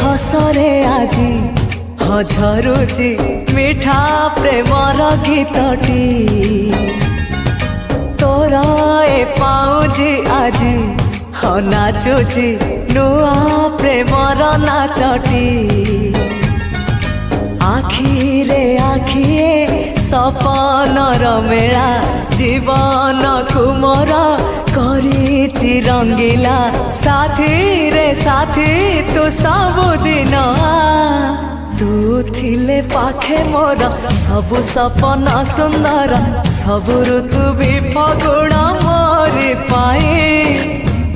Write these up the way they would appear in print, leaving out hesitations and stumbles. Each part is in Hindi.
हसरे आजी झरुची मिठा प्रेमर गीतटी तोर ए पाउजी आजी नाचुची नुआ प्रेमर नाचटी आखिरे आखिए सपनर मेला जीवन को मोर करिछि रंगीला साथी रे साथी तू सबुदिन तू थिले पाखे मोर सबु सपना सुंदर सबु ऋतु भी फगुण मोरी पाई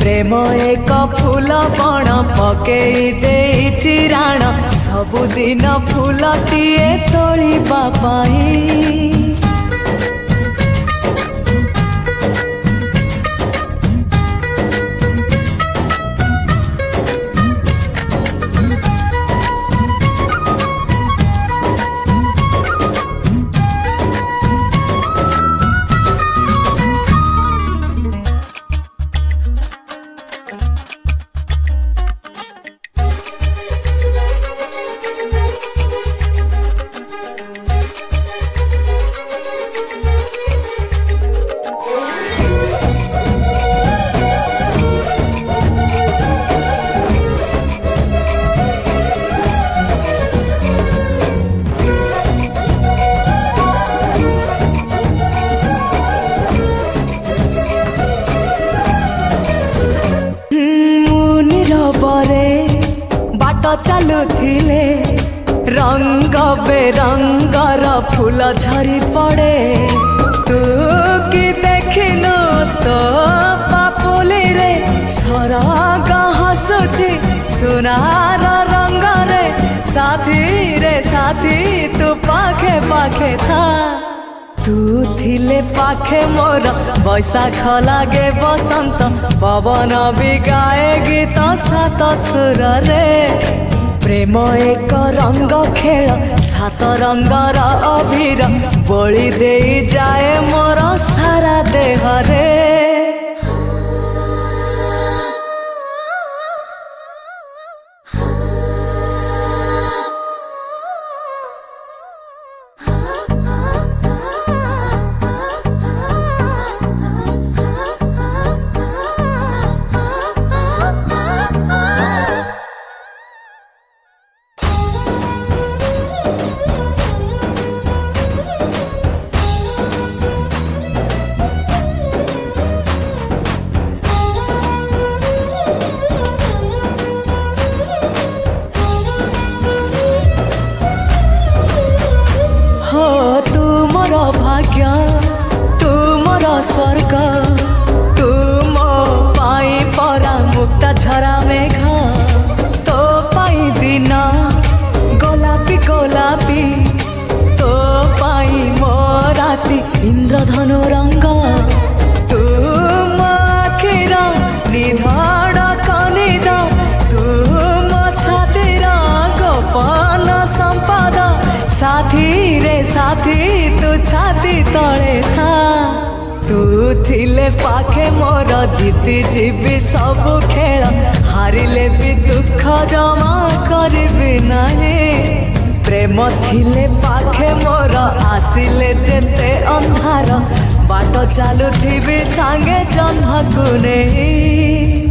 प्रेम एक फूल बण पकई देइछि राण सबुदिन फूलटिए तोलिबा पाई। बाट चलुथिले रंग बेरंगर फूल झरी पड़े तू कि देखिनु तो पापुली रे सरग हसुची सुनार रंग रे साथी तू पाखे पाखे था तू थिले पाखे मोर बैशाख लागे बसंत पवन भी गाए गीत सात सुर रे प्रेम एक रंग खेल सात रंगर अबीर बोली दे जाए मोर सारा देह रे। भाग्य तुमर स्वर्ग तुम पाई परा मुक्ता झरा मेघ तो पाई दिन गोलापी गोलापी तो पाई मो राती इंद्रधनु रंग तुम आखिर निधाड़ कनिद तुम छातिर गोपन संपद साथी रे साथी तू छाती तले था तू थिले पाखे मोर जीती जीवी सब खेल हारिले भी दुख जमा करबी नहीं प्रेम थिले पाखे मोर आसिले जेते अंधार बाट चलुथिबी सांगे जह्न को नहीं।